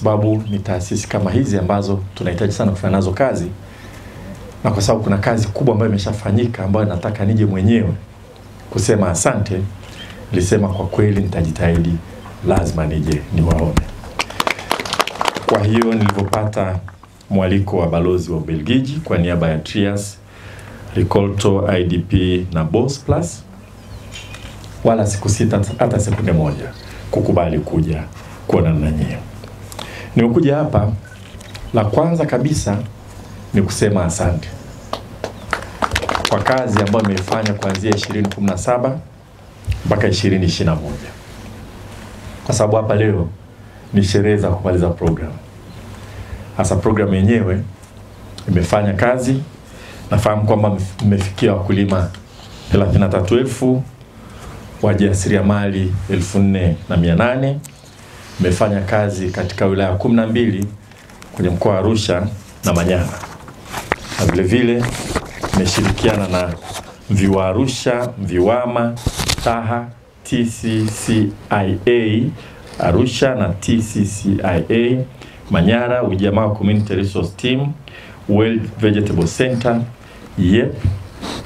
sababu ni taasisi kama hizi ambazo tunahitaji sana kufanya nazo kazi, na kwa sababu kuna kazi kubwa ambayo imeshafanyika ambayo nataka nije mwenyewe kusema asante, nilisema kwa kweli nitajitahidi, lazima nije niwaone. Kwa hiyo nilipopata mwaliko wa balozi wa Ubelgiji kwa niaba ya Trias, Ricolto, IDP na Boss Plus, wala sikusita hata sekunde moja kukubali kuja kuonana na nyinyi. Nimekuja hapa, la kwanza kabisa ni kusema asante kwa kazi ambayo nimeifanya kuanzia 2017 mpaka 2021. Kwa sababu hapa leo ni sherehe za kumaliza program. Hasa program yenyewe imefanya kazi. Nafahamu kwamba mmefikia wakulima 33,000, wajasiriamali 4,800. Mmefanya kazi katika wilaya 12 kwenye mkoa wa Arusha na Manyara. Na vile vile nimeshirikiana na Mviwa Arusha, Mviwama, Taha, TCCIA Arusha na TCCIA Manyara, Ujamaa Community Resource Team, World Vegetable Center, YEP,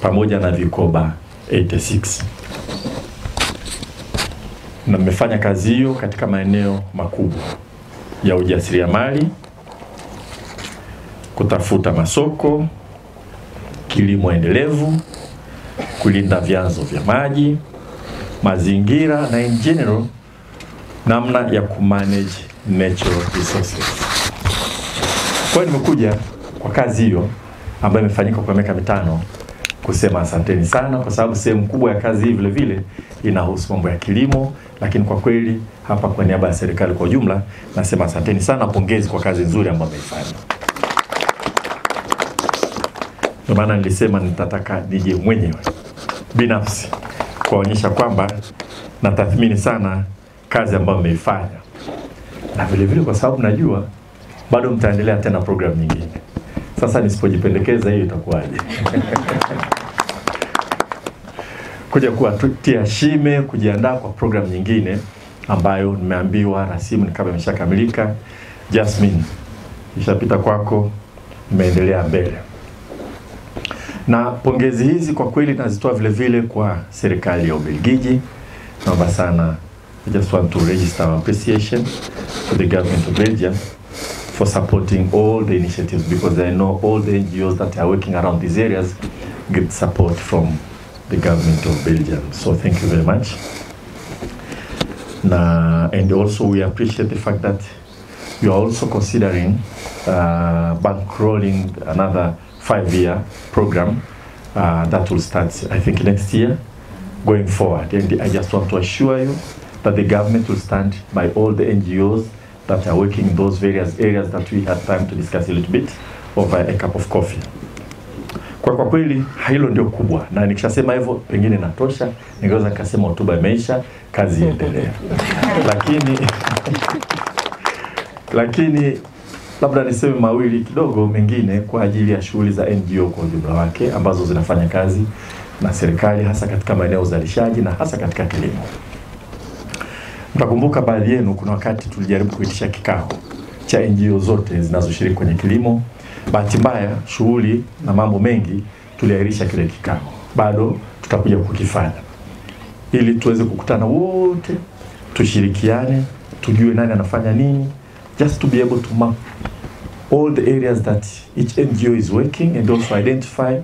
pamoja na Vikoba 86. Na mmefanya kazi hiyo katika maeneo makubwa ya ujasiriamali, kutafuta masoko, kilimo endelevu, kulinda vyanzo vya maji, mazingira na in general namna ya kumanage natural resources. Kwa hiyo nimekuja kwa kazi hiyo ambayo imefanyika kwa miaka 5 kusema asanteni sana, kwa sababu sehemu kubwa ya kazi hii vile vile inahusu mambo ya kilimo, lakini kwa kweli hapa kwa niaba ya serikali kwa ujumla nasema asanteni sana, pongezi kwa kazi nzuri ambayo mmeifanya. Ndio maana nilisema nitataka nije mwenyewe binafsi kuonyesha kwamba natathmini sana kazi ambayo mmeifanya. Na vile vile kwa sababu najua bado mtaendelea tena program nyingine. Sasa nisipojipendekeza hiyo itakuwaje? Kuja kuwatia shime, kujiandaa kwa program nyingine ambayo nimeambiwa rasimu ni kama imeshakamilika. Jasmine, ishapita kwako, imeendelea mbele. Na pongezi hizi kwa kweli nazitoa vile vile kwa serikali ya Ubelgiji. Naomba sana, I just want to register our appreciation to the government of Belgium for supporting all the initiatives, because I know all the NGOs that are working around these areas get support from the government of Belgium. So thank you very much. And also we appreciate the fact that you are also considering bankrolling another 5-year program that will start, I think, next year going forward. And I just want to assure you that the government will stand by all the NGOs that are working in those various areas that we had time to discuss a little bit over a cup of coffee. Kwa kweli hilo ndio kubwa, na nikishasema hivyo pengine natosha, ningeweza nikasema hotuba imeisha, kazi iendelee. lakini labda niseme mawili kidogo mengine kwa ajili ya shughuli za NGO kwa ujumla wake ambazo zinafanya kazi na serikali, hasa katika maeneo ya uzalishaji na hasa katika kilimo. Mtakumbuka baadhi yenu kuna wakati tulijaribu kuitisha kikao cha NGO zote zinazoshiriki kwenye kilimo. Bahati mbaya shughuli na mambo mengi tuliahirisha kile kikao. Bado tutakuja kukifanya ili tuweze kukutana wote, tushirikiane, tujue nani anafanya nini, just to be able to map all the areas that each NGO is working, and also identify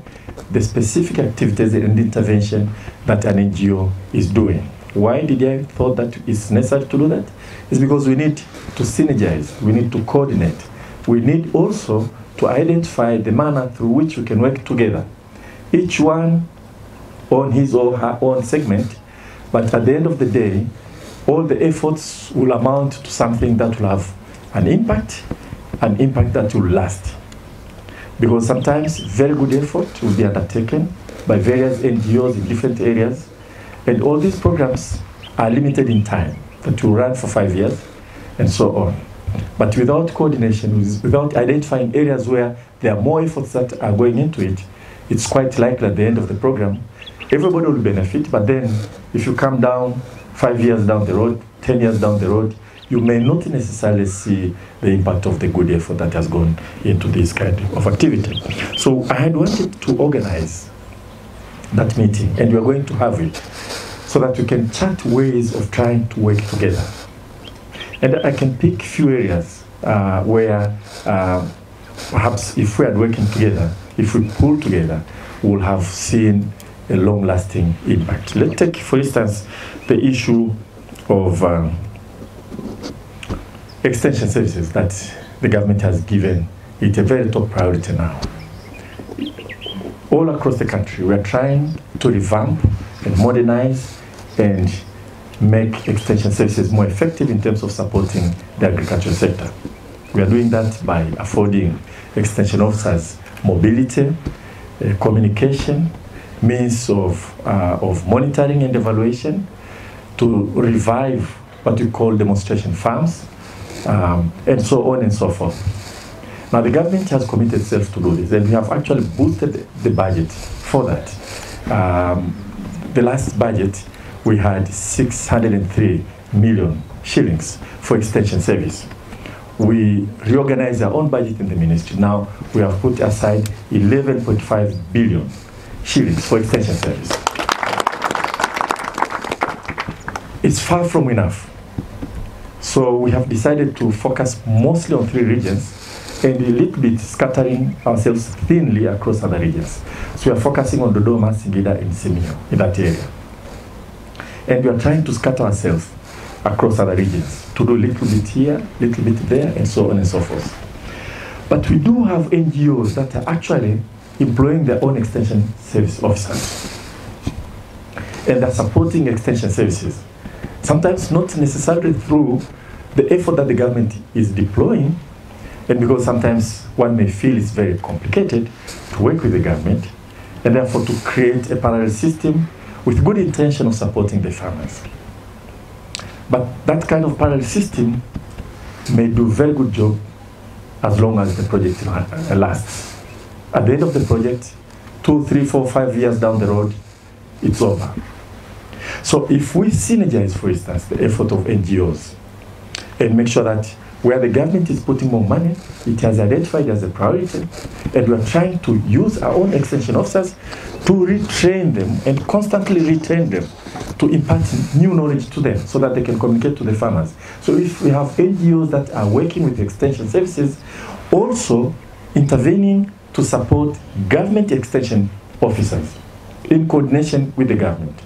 the specific activities and intervention that an NGO is doing. Why did I thought that it's necessary to do that? It's because we need to synergize, we need to coordinate, we need also to identify the manner through which we can work together, each one on his or her own segment, but at the end of the day, all the efforts will amount to something that will have an impact that will last. Because sometimes very good effort will be undertaken by various NGOs in different areas, and all these programs are limited in time, that will run for 5 years and so on. But without coordination, without identifying areas where there are more efforts that are going into it, it's quite likely at the end of the program, everybody will benefit, but then if you come down 5 years down the road, 10 years down the road, you may not necessarily see the impact of the good effort that has gone into this kind of activity. So I had wanted to organize that meeting, and we are going to have it, so that we can chart ways of trying to work together. And I can pick few areas where perhaps if we are working together, if we pull together, we'll have seen a long-lasting impact. Let's take, for instance, the issue of extension services that the government has given it a very top priority now. All across the country, we are trying to revamp and modernize and make extension services more effective in terms of supporting the agricultural sector. We are doing that by affording extension officers mobility, communication, means of monitoring and evaluation, to revive what we call demonstration farms, and so on and so forth. Now the government has committed itself to do this, and we have actually boosted the budget for that. The last budget, we had 603 million shillings for extension service. We reorganized our own budget in the ministry. Now we have put aside 11.5 billion shillings for extension service. It's far from enough. So we have decided to focus mostly on 3 regions and a little bit scattering ourselves thinly across other regions. So we are focusing on Dodoma, Singida, and Simiyu in that area. And we are trying to scatter ourselves across other regions to do a little bit here, little bit there, and so on and so forth. But we do have NGOs that are actually employing their own extension service officers. And they're supporting extension services. Sometimes not necessarily through the effort that the government is deploying, and because sometimes one may feel it's very complicated to work with the government, and therefore to create a parallel system with good intention of supporting the farmers. But that kind of parallel system may do a very good job as long as the project lasts. At the end of the project, 2, 3, 4, 5 years down the road, it's over. So if we synergize, for instance, the effort of NGOs and make sure that where the government is putting more money, it has identified as a priority, and we are trying to use our own extension officers to retrain them and constantly retrain them to impart new knowledge to them so that they can communicate to the farmers. So if we have NGOs that are working with extension services, also intervening to support government extension officers in coordination with the government,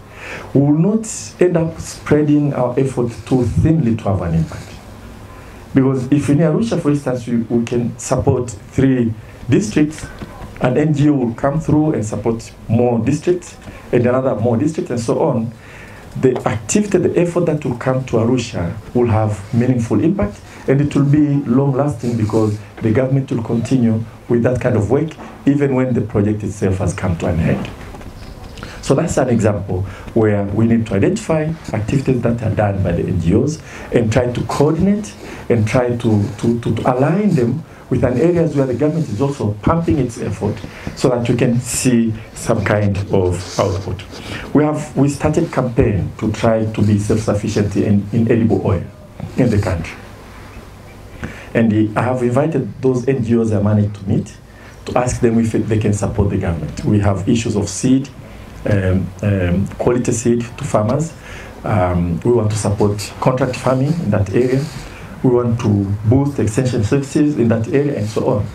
we will not end up spreading our effort too thinly to have an impact. Because if in Arusha, for instance, we can support 3 districts, an NGO will come through and support more districts, and another more districts, and so on. The activity, the effort that will come to Arusha will have meaningful impact, and it will be long-lasting because the government will continue with that kind of work even when the project itself has come to an end. So that's an example where we need to identify activities that are done by the NGOs and try to coordinate and try to align them with an areas where the government is also pumping its effort so that you can see some kind of output. We started a campaign to try to be self-sufficient in edible oil in the country. And I have invited those NGOs I managed to meet to ask them if they can support the government. We have issues of seed, quality seed to farmers. We want to support contract farming in that area. We want to boost extension services in that area, and so on.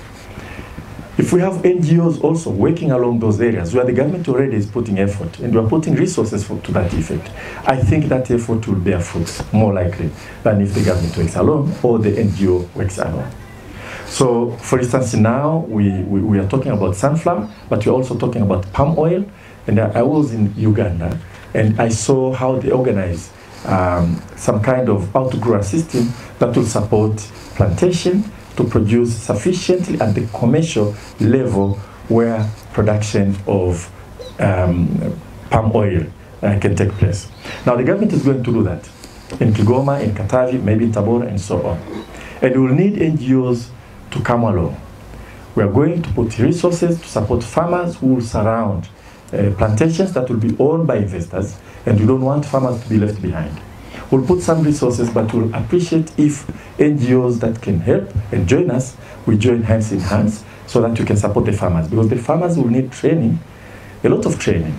If we have NGOs also working along those areas where the government already is putting effort and we are putting resources to that effect, I think that effort will bear fruits more likely than if the government works alone or the NGO works alone. So, for instance, now we are talking about sunflower, but we're also talking about palm oil. And I was in Uganda, and I saw how they organize some kind of outgrower system that will support plantation to produce sufficiently at the commercial level where production of palm oil can take place. Now the government is going to do that in Kigoma, in Katavi, maybe in Tabora, and so on. And we will need NGOs to come along. We are going to put resources to support farmers who will surround plantations that will be owned by investors, and we don't want farmers to be left behind. We'll put some resources, but we'll appreciate if NGOs that can help and join us, we join hands in hands so that we can support the farmers. Because the farmers will need training, a lot of training.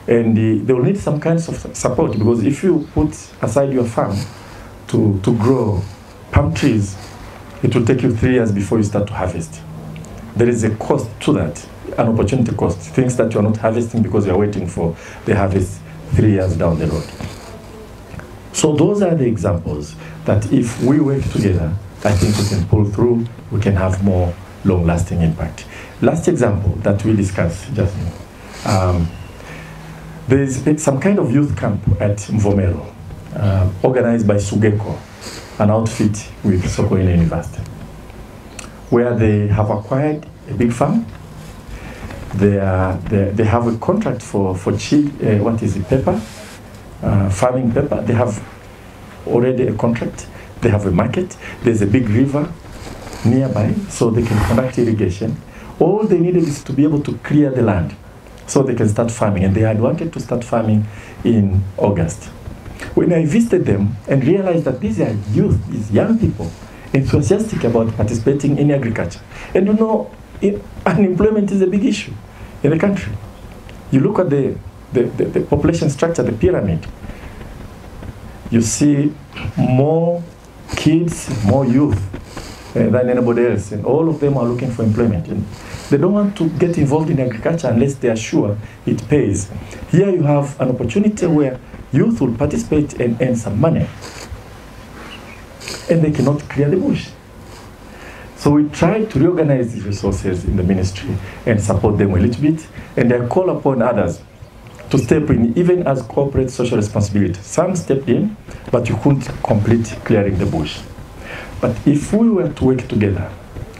And they will need some kinds of support, because if you put aside your farm to grow palm trees, it will take you 3 years before you start to harvest. There is a cost to that, an opportunity cost, things that you're not harvesting because you're waiting for the harvest 3 years down the road. So those are the examples that if we work together, I think we can pull through, we can have more long-lasting impact. Last example that we discussed just now. There's some kind of youth camp at Mvomero, organized by Sugeko, an outfit with Sokoine University, where they have acquired a big farm. They have a contract for pepper, farming pepper. They have already a contract. They have a market. There's a big river nearby, so they can conduct irrigation. All they needed is to be able to clear the land so they can start farming, and they had wanted to start farming in August. When I visited them and realized that these are youth, these young people, enthusiastic about participating in agriculture. And you know, unemployment is a big issue in the country. You look at the population structure, the pyramid, you see more kids, more youth than anybody else, and all of them are looking for employment. And they don't want to get involved in agriculture unless they are sure it pays. Here you have an opportunity where youth will participate and earn some money, and they cannot clear the bush. So we try to reorganize these resources in the ministry and support them a little bit, and I call upon others to step in, even as corporate social responsibility. Some stepped in, but you couldn't complete clearing the bush. But if we were to work together,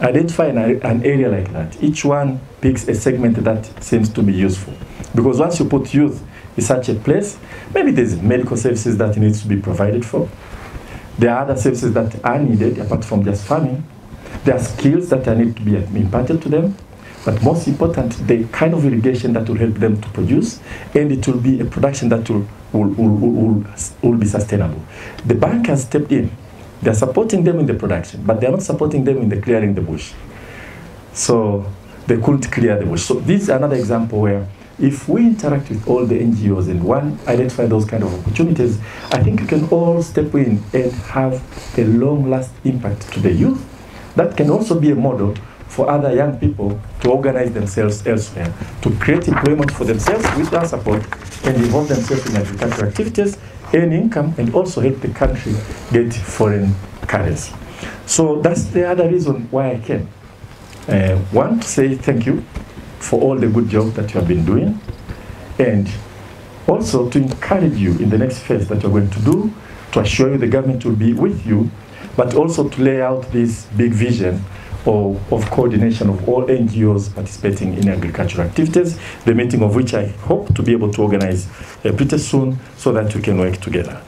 identify an area like that, each one picks a segment that seems to be useful. Because once you put youth in such a place, maybe there's medical services that needs to be provided for. There are other services that are needed apart from just farming. There are skills that need to be imparted to them. But most important, the kind of irrigation that will help them to produce, and it will be a production that will be sustainable. The bank has stepped in. They're supporting them in the production, but they're not supporting them in the clearing the bush. So they couldn't clear the bush. So this is another example where if we interact with all the NGOs and one identify those kind of opportunities, I think we can all step in and have a long-lasting impact to the youth. That can also be a model for other young people to organize themselves elsewhere, to create employment for themselves with our support and involve themselves in agricultural activities, earn income, and also help the country get foreign currency. So that's the other reason why I came. One, to say thank you for all the good job that you have been doing, and also to encourage you in the next phase that you're going to do, to assure you the government will be with you, but also to lay out this big vision of coordination of all NGOs participating in agricultural activities, the meeting of which I hope to be able to organize pretty soon so that we can work together.